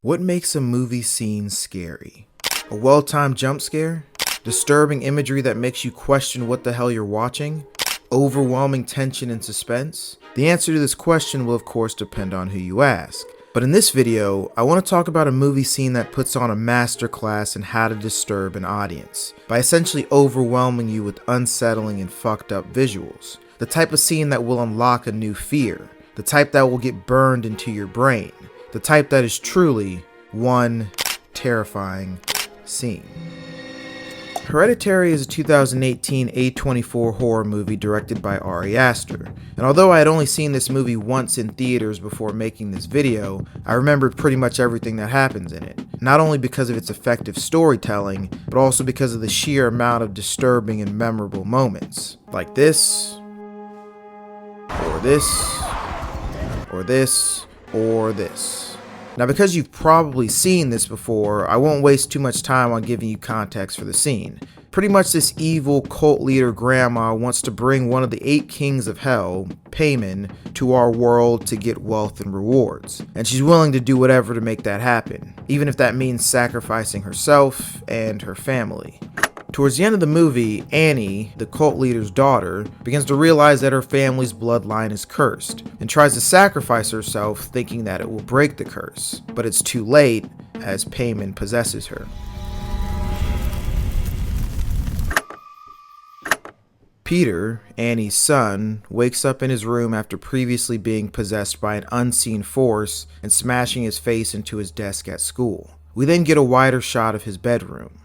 What makes a movie scene scary? A well-timed jump scare? Disturbing imagery that makes you question what the hell you're watching? Overwhelming tension and suspense? The answer to this question will of course depend on who you ask. But in this video, I want to talk about a movie scene that puts on a masterclass in how to disturb an audience, by essentially overwhelming you with unsettling and fucked up visuals. The type of scene that will unlock a new fear. The type that will get burned into your brain. The type that is truly one terrifying scene. Hereditary is a 2018 A24 horror movie directed by Ari Aster, and although I had only seen this movie once in theaters before making this video, I remembered pretty much everything that happens in it, not only because of its effective storytelling, but also because of the sheer amount of disturbing and memorable moments, like this, or this, or this, or this. Now, because you've probably seen this before, I won't waste too much time on giving you context for the scene. Pretty much this evil cult leader grandma wants to bring one of the 8 kings of hell, Payman, to our world to get wealth and rewards. And she's willing to do whatever to make that happen, even if that means sacrificing herself and her family. Towards the end of the movie, Annie, the cult leader's daughter, begins to realize that her family's bloodline is cursed, and tries to sacrifice herself thinking that it will break the curse. But it's too late, as Payman possesses her. Peter, Annie's son, wakes up in his room after previously being possessed by an unseen force and smashing his face into his desk at school. We then get a wider shot of his bedroom.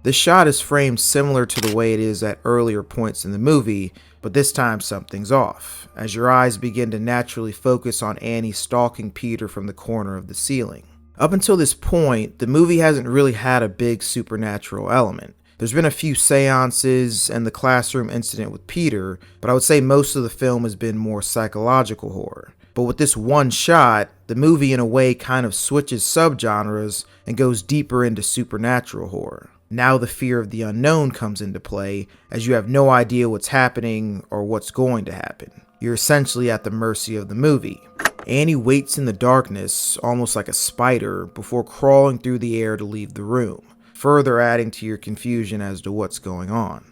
This shot is framed similar to the way it is at earlier points in the movie, but this time something's off, as your eyes begin to naturally focus on Annie stalking Peter from the corner of the ceiling. Up until this point, the movie hasn't really had a big supernatural element. There's been a few seances and the classroom incident with Peter, but I would say most of the film has been more psychological horror. But with this one shot, the movie in a way kind of switches subgenres and goes deeper into supernatural horror. Now the fear of the unknown comes into play, as you have no idea what's happening or what's going to happen. You're essentially at the mercy of the movie. Annie waits in the darkness, almost like a spider, before crawling through the air to leave the room, further adding to your confusion as to what's going on.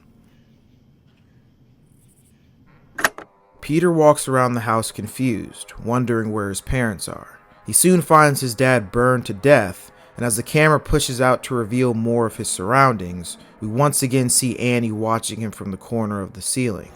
Peter walks around the house confused, wondering where his parents are. He soon finds his dad burned to death, and as the camera pushes out to reveal more of his surroundings, we once again see Annie watching him from the corner of the ceiling.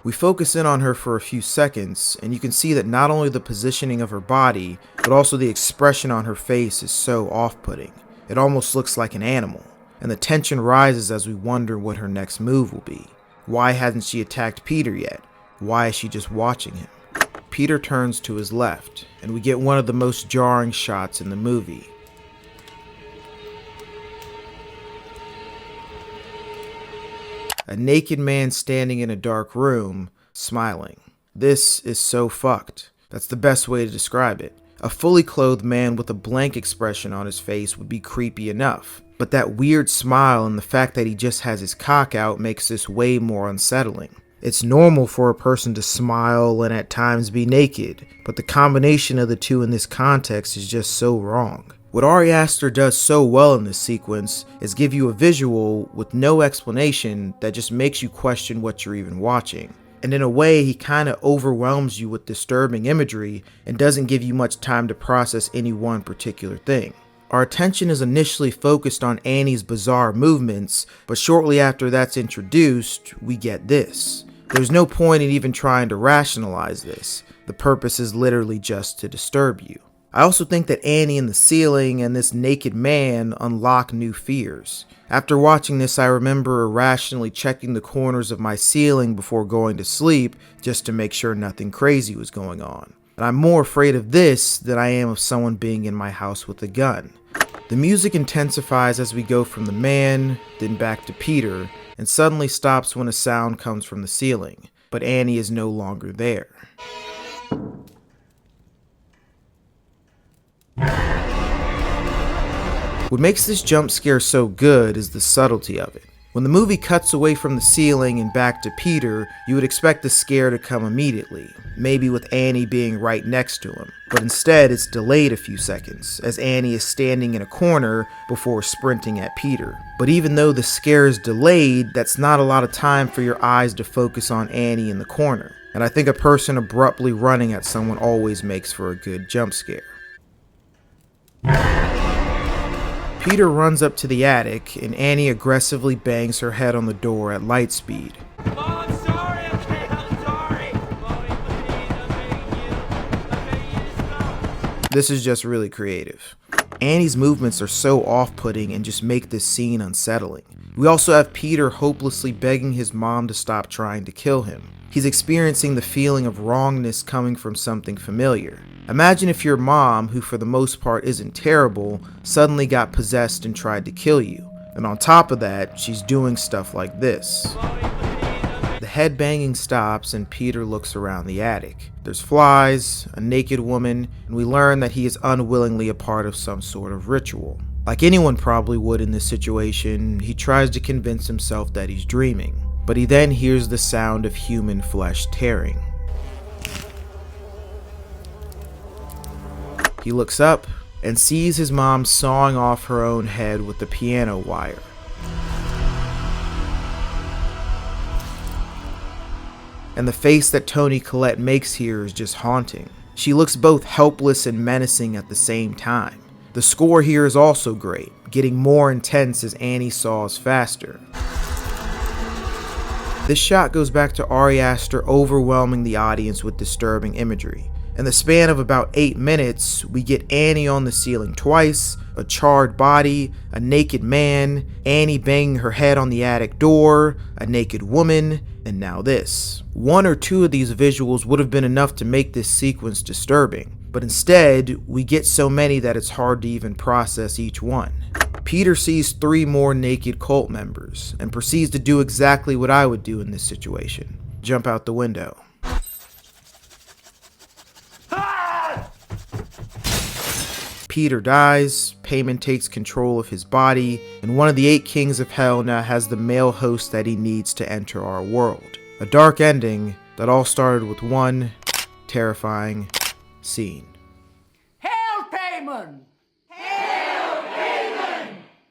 We focus in on her for a few seconds, and you can see that not only the positioning of her body, but also the expression on her face is so off-putting. It almost looks like an animal, and the tension rises as we wonder what her next move will be. Why hasn't she attacked Peter yet? Why is she just watching him? Peter turns to his left, and we get one of the most jarring shots in the movie. A naked man standing in a dark room, smiling. This is so fucked. That's the best way to describe it. A fully clothed man with a blank expression on his face would be creepy enough, but that weird smile and the fact that he just has his cock out makes this way more unsettling. It's normal for a person to smile and at times be naked, but the combination of the two in this context is just so wrong. What Ari Aster does so well in this sequence is give you a visual with no explanation that just makes you question what you're even watching. And in a way, he kind of overwhelms you with disturbing imagery and doesn't give you much time to process any one particular thing. Our attention is initially focused on Annie's bizarre movements, but shortly after that's introduced, we get this. There's no point in even trying to rationalize this. The purpose is literally just to disturb you. I also think that Annie in the ceiling and this naked man unlock new fears. After watching this, I remember irrationally checking the corners of my ceiling before going to sleep just to make sure nothing crazy was going on. And I'm more afraid of this than I am of someone being in my house with a gun. The music intensifies as we go from the man, then back to Peter, and suddenly stops when a sound comes from the ceiling, but Annie is no longer there. What makes this jump scare so good is the subtlety of it. When the movie cuts away from the ceiling and back to Peter, you would expect the scare to come immediately, maybe with Annie being right next to him. But instead, it's delayed a few seconds, as Annie is standing in a corner before sprinting at Peter. But even though the scare is delayed, that's not a lot of time for your eyes to focus on Annie in the corner. And I think a person abruptly running at someone always makes for a good jump scare. Peter runs up to the attic, and Annie aggressively bangs her head on the door at light speed. Oh, I'm sorry, I'm sorry. Mommy, please, I'm begging you to stop. This is just really creative. Annie's movements are so off-putting and just make this scene unsettling. We also have Peter hopelessly begging his mom to stop trying to kill him. He's experiencing the feeling of wrongness coming from something familiar. Imagine if your mom, who for the most part isn't terrible, suddenly got possessed and tried to kill you. And on top of that, she's doing stuff like this. The head banging stops and Peter looks around the attic. There's flies, a naked woman, and we learn that he is unwillingly a part of some sort of ritual. Like anyone probably would in this situation, he tries to convince himself that he's dreaming, but he then hears the sound of human flesh tearing. He looks up and sees his mom sawing off her own head with the piano wire. And the face that Toni Collette makes here is just haunting. She looks both helpless and menacing at the same time. The score here is also great, getting more intense as Annie saws faster. This shot goes back to Ari Aster overwhelming the audience with disturbing imagery. In the span of about 8 minutes, we get Annie on the ceiling twice, a charred body, a naked man, Annie banging her head on the attic door, a naked woman, and now this. 1 or 2 of these visuals would have been enough to make this sequence disturbing, but instead, we get so many that it's hard to even process each one. Peter sees 3 more naked cult members, and proceeds to do exactly what I would do in this situation. Jump out the window. Peter dies, Paimon takes control of his body, and one of the 8 kings of hell now has the male host that he needs to enter our world. A dark ending that all started with one terrifying scene. Hail, Paimon!